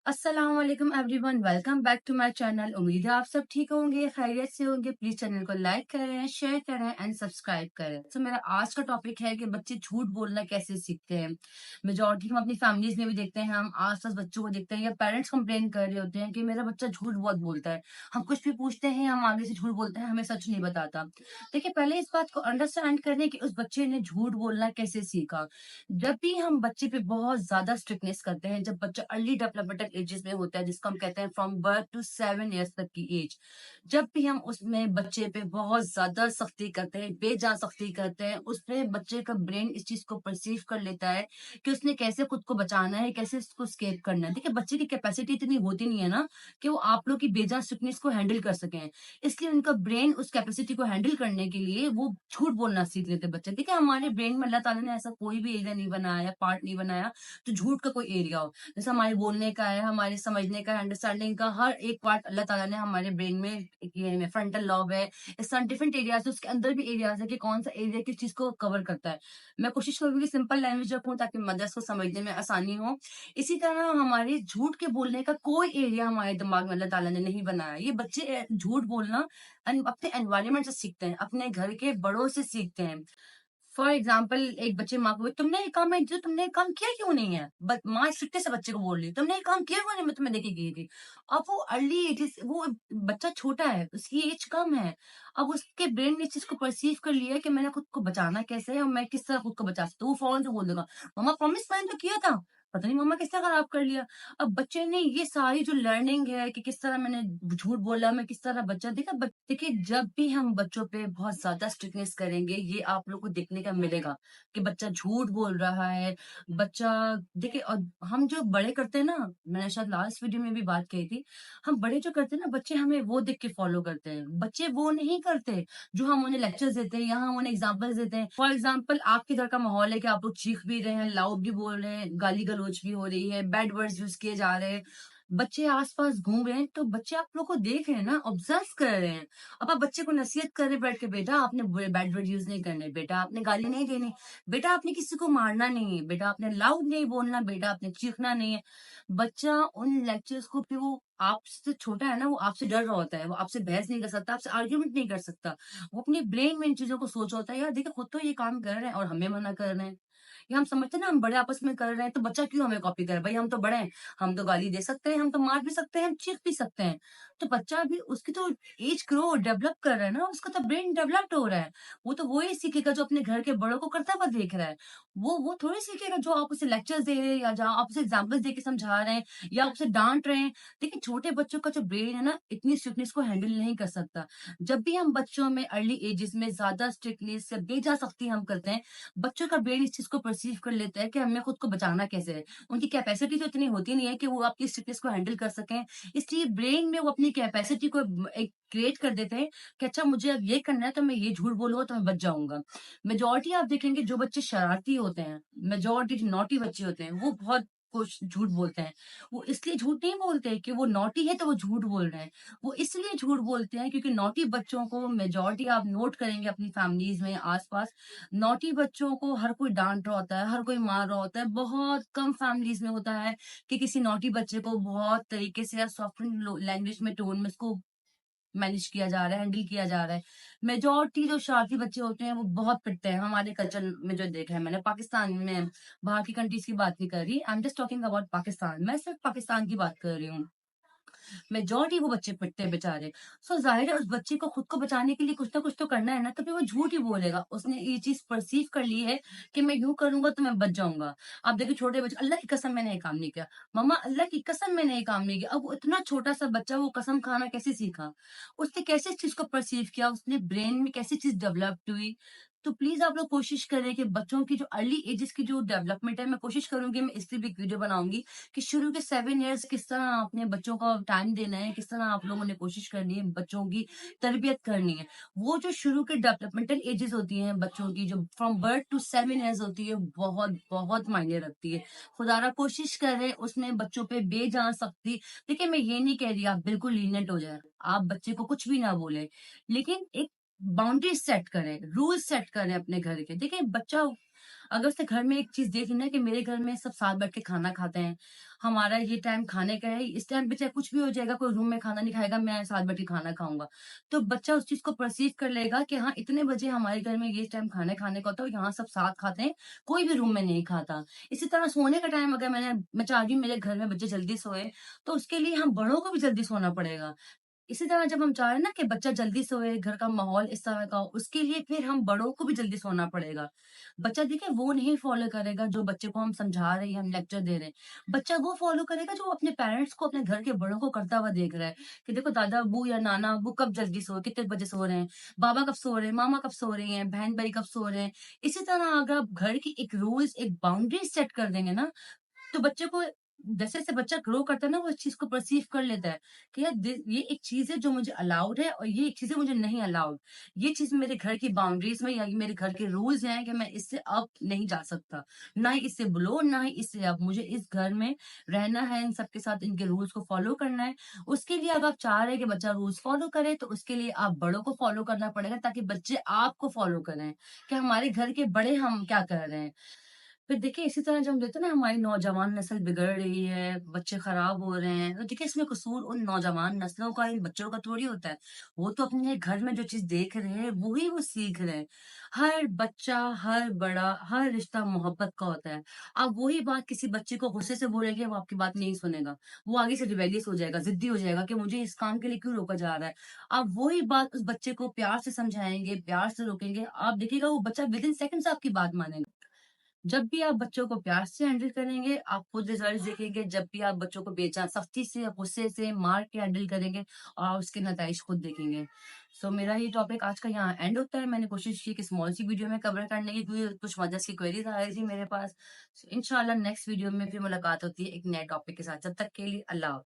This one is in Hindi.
अस्सलाम वालेकुम everyone, welcome back to my channel. उम्मीद है आप सब ठीक होंगे, खैरियत से होंगे। प्लीज चैनल को लाइक करें, शेयर करें एंड सब्सक्राइब करें। तो मेरा आज का टॉपिक है कि बच्चे झूठ बोलना कैसे सीखते हैं। मेजोरिटी हम अपनी फैमिलीज में भी देखते हैं, हम आस-पास बच्चों को देखते हैं या पेरेंट्स कंप्लेन कर रहे होते हैं कि मेरा बच्चा झूठ बहुत बोलता है। हम कुछ भी पूछते हैं, हम आगे से झूठ बोलते हैं, हमें सच नहीं बताता। देखिए, पहले इस बात को अंडरस्टैंड करें कि उस बच्चे ने झूठ बोलना कैसे सीखा। जब भी हम बच्चे पे बहुत ज़्यादा स्ट्रिक्टनेस करते हैं, जब बच्चा अर्ली डेवलपमेंटल एजेस में होता है, जिसको हम कहते हैं फ्रॉम बर्थ टू 7 ईयर्स तक की एज, जब भी हम उसमें बच्चे पे बहुत ज़्यादा सख्ती करते हैं, बेजान सख्ती करते हैं, उसपे बच्चे का ब्रेन इस चीज़ को परसीव कर लेता है कि उसने कैसे खुद को बचाना है, कैसे इसको एस्केप करना है। देखिए, बच्चे की कैपेसिटी इतनी होती नहीं है ना कि वो आप लोग की बेजान स्ट्रिक्टनेस को हैंडल कर सकें। इसलिए उनका ब्रेन उस कैपेसिटी को हैंडल करने के लिए वो झूठ बोलना सीख लेते हैं बच्चे। देखिए, हमारे ब्रेन में अल्लाह ताला ने ऐसा कोई भी एरिया नहीं बनाया, पार्ट नहीं बनाया जो झूठ का कोई एरिया हो। जैसे हमारे बोलने का है, हमारे समझने का, अंडरस्टैंडिंग का हर एक पार्ट अल्लाह ताला ने हमारे ब्रेन में किए हैं। फ्रंटल लॉब है, इस तरह डिफरेंट एरियाज़ है, उसके अंदर भी एरियाज़ है कि कौन-सा एरिया किस चीज़ को कवर करता है। मैं कोशिश करूँगी कि सिंपल लैंग्वेज रखूँ ताकि मदर्स को समझने में आसानी हो। इसी तरह हमारे झूठ के बोलने का कोई एरिया हमारे दिमाग में अल्लाह ताला ने नहीं बनाया। ये बच्चे झूठ बोलना अपने एनवायरनमेंट से सीखते हैं, अपने घर के बड़ों से सीखते हैं। फॉर एग्जाम्पल, एक बच्चे माँ को तुमने ये काम है जो तुमने ये काम किया क्यों नहीं है? माँ सीखते से बच्चे को बोल रही है, तुमने ये काम किया क्यों नहीं? मैं तुम्हें देके गई थी। अब वो अर्ली एज, वो बच्चा छोटा है, उसकी एज कम है। अब उसके ब्रेन ने इस चीज को परसीव कर लिया है कि मैंने खुद को बचाना कैसे है और मैं किस तरह खुद को बचा सकता हूँ। वो फौरन से बोल देगा, मम्मा प्रॉमिस मैंने तो किया था, पता नहीं मम्मा किस तरह खराब कर लिया। अब बच्चे ने ये सारी जो लर्निंग है कि किस तरह मैंने झूठ बोला, मैं किस तरह बच्चा देखा। देखिए, जब भी हम बच्चों पे बहुत ज्यादा स्ट्रिक्टनेस करेंगे, ये आप लोग को देखने का मिलेगा कि बच्चा झूठ बोल रहा है। बच्चा, देखिए, और हम जो बड़े करते हैं ना, मैंने शायद लास्ट वीडियो में भी बात कही थी, हम बड़े जो करते हैं ना, बच्चे हमें वो देख के फॉलो करते हैं। बच्चे वो नहीं करते जो हम उन्हें लेक्चर्स देते हैं या हम उन्हें एग्जाम्पल्स देते हैं। फॉर एग्जाम्पल, आपके घर का माहौल है कि आप लोग चीख भी रहे हैं, लाउड भी बोल रहे हैं, गाली गलौज भी हो रही है, बैड वर्ड्स यूज किए जा रहे हैं, बच्चे आस-पास घूम रहे हैं, तो बच्चे आप लोग को देख रहे हैं ना, ऑब्जर्व कर रहे हैं। अब आप बच्चे को नसीहत कर रहे हैं बैठ के, बेटा आपने बैड वर्ड यूज़ नहीं करने, बेटा आपने गाली नहीं देनी, बेटा आपने किसी को मारना नहीं है, बेटा आपने लाउड नहीं बोलना, बेटा आपने चीखना नहीं है। बच्चा उन लेक्चर्स को फिर वो आपसे छोटा है ना, वो आपसे डर रहा होता है, वो आपसे बहस नहीं कर सकता, आपसे आर्ग्यूमेंट नहीं कर सकता। वो अपने ब्रेन में इन चीज़ों को सोच रहा होता है, यार देखो खुद तो ये काम कर रहे हैं और हमें मना कर रहे हैं। या हम समझते हैं ना हम बड़े आपस में कर रहे हैं तो बच्चा क्यों हमें कॉपी करे? भाई हम तो बड़े हैं, हम तो गाली दे सकते हैं, हम तो मार भी सकते हैं, हम चीख भी सकते हैं। तो बच्चा भी, उसकी तो एज ग्रो डेवलप कर रहा है ना, उसका तो ब्रेन डेवलप्ड हो रहा है। वो तो वही सीखेगा जो अपने घर के बड़ों को करता हुआ देख रहा है। वो थोड़ी सीखेगा जो आप उसे लेक्चर्स दे रहे हैं या जहाँ आप उसे एग्जाम्पल्स दे के समझा रहे हैं या आप उसे डाँट रहे हैं। देखिए, छोटे बच्चों का जो ब्रेन है ना, इतनी स्ट्रिक्टनेस को हैंडल नहीं कर सकता। जब भी हम बच्चों में अर्ली एजेस में ज़्यादा स्ट्रिक्टनेस या बेजा सख्ती हम करते हैं, बच्चों का ब्रेन इस चीज़ को परसीव कर लेता है कि हमें खुद को बचाना कैसे है। उनकी कैपेसिटी तो इतनी होती नहीं है कि वो आपकी स्ट्रिक्टनेस को हैंडल कर सकें। इसलिए ब्रेन में वो अपनी कैपेसिटी को एक क्रिएट कर देते हैं कि अच्छा मुझे अब ये करना है तो मैं ये झूठ बोलूँगा तो मैं बच जाऊँगा। मेजॉरिटी आप देखेंगे जो बच्चे शरारती होते हैं, मेजॉरिटी जो नॉटी बच्चे होते हैं, वो बहुत कुछ झूठ बोलते हैं। वो इसलिए झूठ नहीं बोलते कि वो नॉटी है तो वो झूठ बोल रहे हैं। वो इसलिए झूठ बोलते हैं क्योंकि नॉटी बच्चों को मेजॉरिटी आप नोट करेंगे अपनी फैमिलीज़ में आस-पास, नॉटी बच्चों को हर कोई डाँट रहा होता है, हर कोई मार रहा होता है। बहुत कम फैमिलीज़ में होता है कि किसी नॉटी बच्चे को बहुत तरीके से या सॉफ्ट लैंग्वेज में, टोन में उसको मैनेज किया जा रहा है, हैंडल किया जा रहा है। मेजॉरिटी जो शरारती बच्चे होते हैं, वो बहुत पिटते हैं। हमारे कल्चर में जो देखा है मैंने, पाकिस्तान में, बाहर की कंट्रीज़ की बात नहीं कर रही। I am just talking about Pakistan. मैं सिर्फ पाकिस्तान की बात कर रही हूँ। मेजॉरिटी वो बच्चे पिटते हैं बेचारे। सो ज़ाहिर है उस बच्चे को खुद को बचाने के लिए कुछ ना कुछ तो करना है ना, तो फिर वो झूठ ही बोलेगा। उसने ये चीज़ परसीव कर ली है कि मैं यूँ करूँगा तो मैं बच जाऊँगा। आप देखिए छोटे बच्चे, अल्लाह की कसम मैंने ये काम नहीं किया, मम्मा अल्लाह की कसम मैंने ये काम नहीं किया। अब वो इतना छोटा-सा बच्चा वो कसम खाना कैसे सीखा? उसने कैसे इस चीज़ को परसीव किया? उसने ब्रेन में कैसे चीज़ डेवलप्ड हुई? तो प्लीज़ आप लोग कोशिश करें कि बच्चों की जो अर्ली एजेस की जो डेवलपमेंट है, मैं कोशिश करूँगी मैं इसकी भी एक वीडियो बनाऊँगी कि शुरू के 7 इयर्स किस तरह अपने बच्चों को टाइम देना है, किस तरह आप लोगों ने कोशिश करनी है बच्चों की तरबियत करनी है। वो जो शुरू के डेवलपमेंटल एजेस होती हैं बच्चों की, जो फ्रॉम बर्थ टू 7 इयर्स होती है, बहुत मायने रखती है। खुदारा कोशिश करें उसमें बच्चों पे बेजान सख्ती, देखिए मैं ये नहीं कह रही आप बिल्कुल लीनिएंट हो जाएँ, आप बच्चे को कुछ भी ना बोलें, लेकिन एक बाउंड्रीज़ सेट करें, रूल्स सेट करें अपने घर के। देखिए, बच्चा अगर उसने घर में एक चीज़ देख ली ना कि मेरे घर में सब साथ बैठ के खाना खाते हैं, हमारा ये टाइम खाने का है, इस टाइम पे चाहे कुछ भी हो जाएगा, कोई रूम में खाना नहीं खाएगा, मैं साथ बैठ के खाना खाऊँगा। तो बच्चा उस चीज़ को पर्सीव कर लेगा कि हाँ, इतने बजे हमारे घर में ये टाइम खाने खाने का होता है और यहाँ सब साथ खाते हैं, कोई भी रूम में नहीं खाता। इसी तरह सोने का टाइम अगर मैं चाह रही हूँ मेरे घर में बच्चे जल्दी सोएँ, तो उसके लिए हम बड़ों को भी जल्दी सोना पड़ेगा। इसी तरह जब हम चाह रहे हैं ना कि बच्चा जल्दी सोए, घर का माहौल इस तरह का हो, उसके लिए फिर हम बड़ों को भी जल्दी सोना पड़ेगा। बच्चा देखिए वो नहीं फ़ॉलो करेगा जो बच्चे को हम समझा रहे हैं, हम लेक्चर दे रहे हैं। बच्चा वो फ़ॉलो करेगा जो अपने पेरेंट्स को, अपने घर के बड़ों को करता हुआ देख रहा है, कि देखो दादा-अब्बू या नाना-अब्बू कब जल्दी सोए, कितने बजे सो रहे हैं, बाबा कब सो रहे हैं, मामा कब सो रही हैं, बहन-भाई कब सो रहे हैं। इसी तरह अगर आप घर की एक रूल्स, एक बाउंड्री सेट कर देंगे ना, तो बच्चे को जैसे-जैसे बच्चा ग्रो करता है ना, वो इस चीज़ को परसीव कर लेता है कि यार ये एक चीज़ है जो मुझे अलाउड है और ये एक चीज़ है मुझे नहीं अलाउड। ये चीज़ मेरे घर की बाउंड्रीज़ में या ये मेरे घर के रूल्स हैं कि मैं इससे अब नहीं जा सकता। ना ही इससे बिलो, ना ही इससे अब। मुझे इस घर में रहना है, इन सबके साथ इनके रूल्स को फॉलो करना है। उसके लिए अगर आप चाह रहे हैं कि बच्चा रूल्स फॉलो करे, तो उसके लिए आप बड़ों को फॉलो करना पड़ेगा ताकि बच्चे आपको फॉलो करें कि हमारे घर के बड़े हम क्या कर रहे हैं। फिर देखिए इसी तरह जब हम देखते हैं ना हमारी नौजवान नस्ल बिगड़ रही है, बच्चे खराब हो रहे हैं, तो देखिए इसमें कसूर उन नौजवान नस्लों का, इन बच्चों का थोड़ी होता है। वो तो अपने घर में जो चीज़ देख रहे हैं, वही वो सीख रहे हैं। हर बच्चा, हर बड़ा, हर रिश्ता मोहब्बत का होता है। आप वही बात किसी बच्चे को गुस्से से बोलेंगे, वो आपकी बात नहीं सुनेगा। वो आगे से रिबेलियस हो जाएगा, ज़िद्दी हो जाएगा कि मुझे इस काम के लिए क्यों रोका जा रहा है। आप वही बात उस बच्चे को प्यार से समझाएँगे, प्यार से रोकेंगे, आप देखिएगा वो बच्चा विदिन सेकंड्स आपकी बात मानेगा। जब भी आप बच्चों को प्यार से हैंडल करेंगे, आप खुद रिजल्ट देखेंगे। जब भी आप बच्चों को बेजा सख्ती से, गुस्से से, मार के हैंडल करेंगे और उसके नताइज खुद देखेंगे। सो मेरा ये टॉपिक आज का यहाँ एंड होता है। मैंने कोशिश की कि स्मॉल सी वीडियो में कवर करने की, क्योंकि कुछ मदर्स की क्वेरीज आ रही थी मेरे पास। इंशाल्लाह नेक्स्ट वीडियो में फिर मुलाकात होती है एक नए टॉपिक के साथ। जब तक के लिए अल्लाह हाफ़िज़।